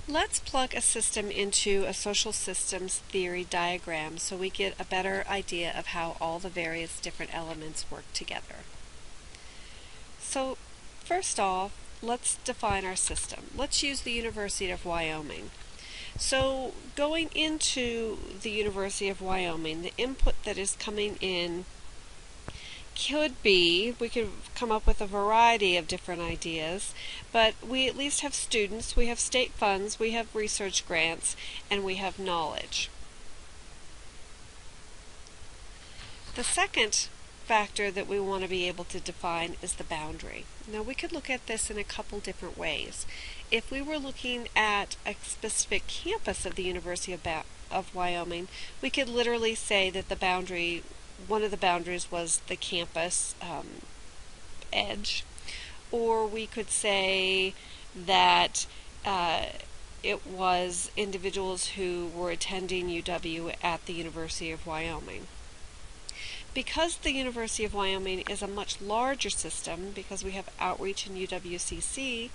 Let's plug a system into a social systems theory diagram so we get a better idea of how all the various different elements work together. So first off, let's define our system. Let's use the University of Wyoming. So going into the University of Wyoming, the input that is coming in we could come up with a variety of different ideas, but we at least have students, we have state funds, we have research grants, and we have knowledge. The second factor that we want to be able to define is the boundary. Now we could look at this in a couple different ways. If we were looking at a specific campus of the University of Wyoming, we could literally say that one of the boundaries was the campus edge, or we could say that it was individuals who were attending UW at the University of Wyoming. Because the University of Wyoming is a much larger system, because we have outreach in UWCC,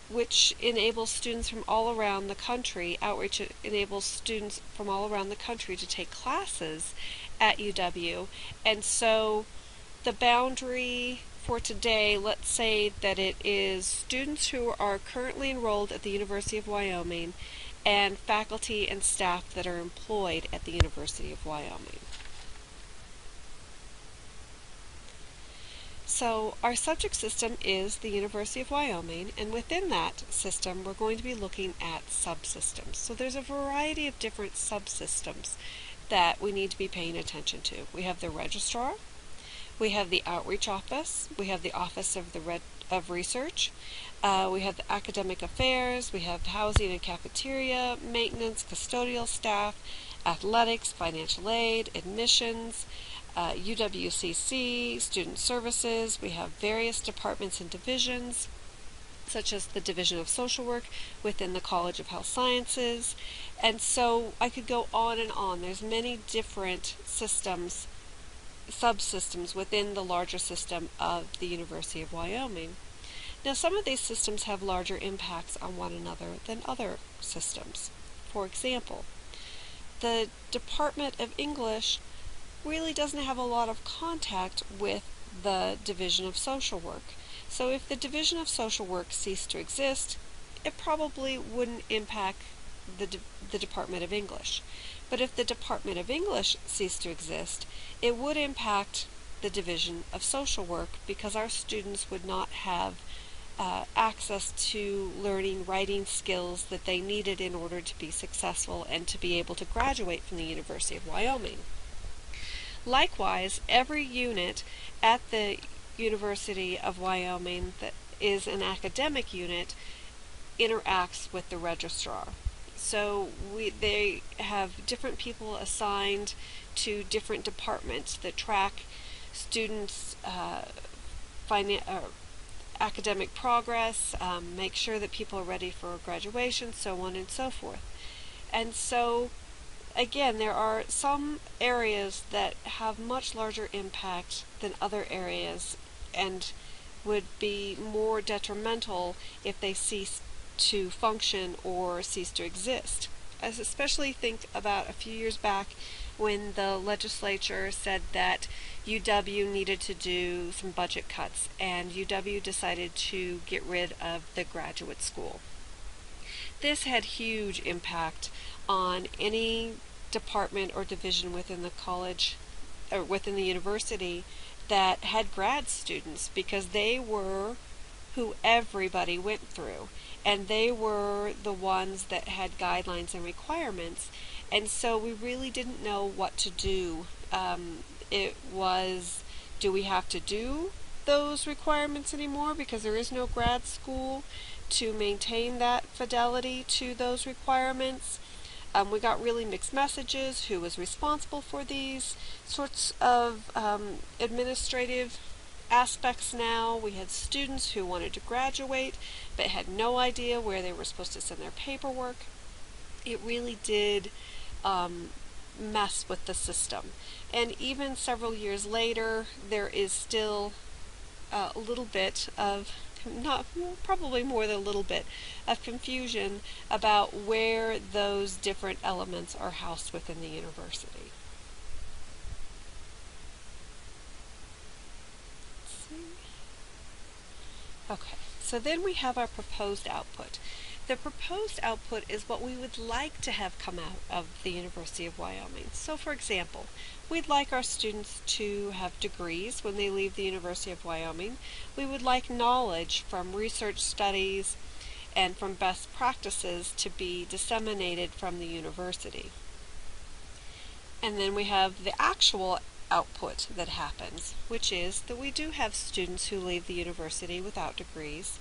which enables students from all around the country, outreach enables students from all around the country to take classes at UW. And so the boundary for today, let's say that it is students who are currently enrolled at the University of Wyoming and faculty and staff that are employed at the University of Wyoming. So our subject system is the University of Wyoming, and within that system we're going to be looking at subsystems. So there's a variety of different subsystems that we need to be paying attention to. We have the registrar, we have the outreach office, we have the office of research, we have the academic affairs, we have housing and cafeteria, maintenance, custodial staff, athletics, financial aid, admissions, UWCC, student services. We have various departments and divisions, such as the Division of Social Work within the College of Health Sciences. And so I could go on and on. There's many different systems, subsystems within the larger system of the University of Wyoming. Now some of these systems have larger impacts on one another than other systems. For example, the Department of English really doesn't have a lot of contact with the Division of Social Work. So if the Division of Social Work ceased to exist, it probably wouldn't impact the Department of English. But if the Department of English ceased to exist, it would impact the Division of Social Work, because our students would not have access to learning writing skills that they needed in order to be successful and to be able to graduate from the University of Wyoming. Likewise, every unit at the University of Wyoming that is an academic unit interacts with the registrar. So they have different people assigned to different departments that track students' academic progress, make sure that people are ready for graduation, so on and so forth. And so again, there are some areas that have much larger impact than other areas and would be more detrimental if they cease to function or cease to exist. I especially think about a few years back when the legislature said that UW needed to do some budget cuts, and UW decided to get rid of the graduate school. This had huge impact on any department or division within the college or within the university that had grad students, because they were who everybody went through, and they were the ones that had guidelines and requirements, and so we really didn't know what to do. It was, do we have to do those requirements anymore because there is no grad school to maintain that fidelity to those requirements? We got really mixed messages who was responsible for these sorts of administrative aspects now. We had students who wanted to graduate but had no idea where they were supposed to send their paperwork. It really did mess with the system. And even several years later, there is still a little bit of not probably more than a little bit of confusion about where those different elements are housed within the university. Okay, so then we have our proposed output. The proposed output is what we would like to have come out of the University of Wyoming. So for example, we'd like our students to have degrees when they leave the University of Wyoming. We would like knowledge from research studies and from best practices to be disseminated from the university. And then we have the actual output that happens, which is that we do have students who leave the university without degrees,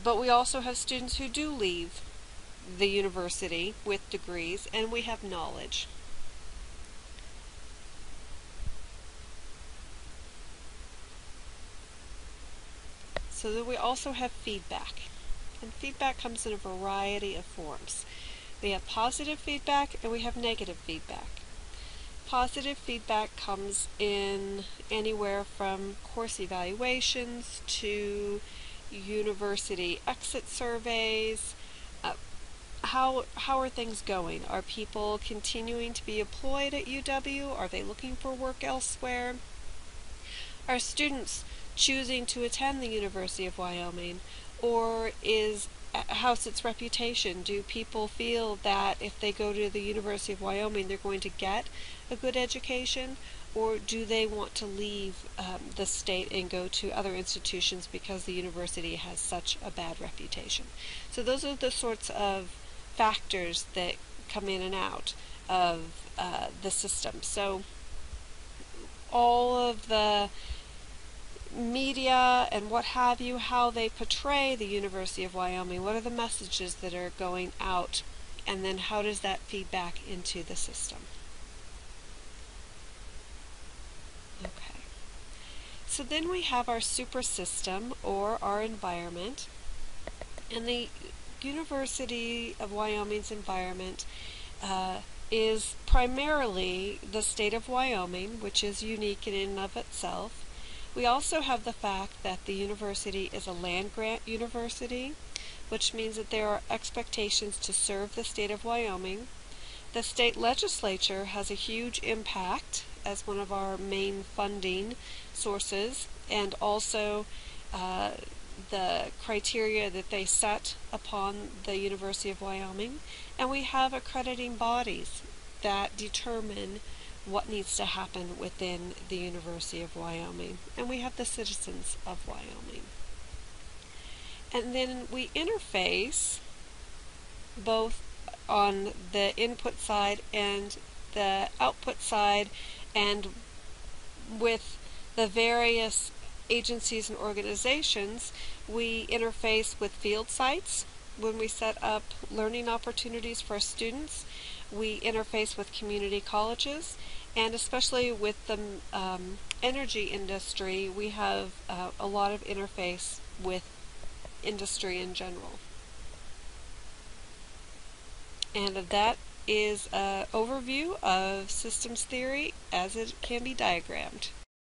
but we also have students who do leave the university with degrees, and we have knowledge. So that we also have feedback, and feedback comes in a variety of forms. We have positive feedback and we have negative feedback. Positive feedback comes in anywhere from course evaluations to university exit surveys. How are things going? Are people continuing to be employed at UW? Are they looking for work elsewhere? Are students choosing to attend the University of Wyoming, or how's its reputation? Do people feel that if they go to the University of Wyoming they're going to get a good education, or do they want to leave the state and go to other institutions because the university has such a bad reputation? So those are the sorts of factors that come in and out of the system. So all of the media and what have you, how they portray the University of Wyoming, what are the messages that are going out, and then how does that feed back into the system? Okay, so then we have our super system, or our environment, and the University of Wyoming's environment is primarily the state of Wyoming, which is unique in and of itself. We also have the fact that the university is a land-grant university, which means that there are expectations to serve the state of Wyoming. The state legislature has a huge impact as one of our main funding sources, and also the criteria that they set upon the University of Wyoming. And we have accrediting bodies that determine what needs to happen within the University of Wyoming. And we have the citizens of Wyoming. And then we interface both on the input side and the output side, and with the various agencies and organizations. We interface with field sites when we set up learning opportunities for students. We interface with community colleges, and especially with the energy industry, we have a lot of interface with industry in general. And that is an overview of systems theory as it can be diagrammed.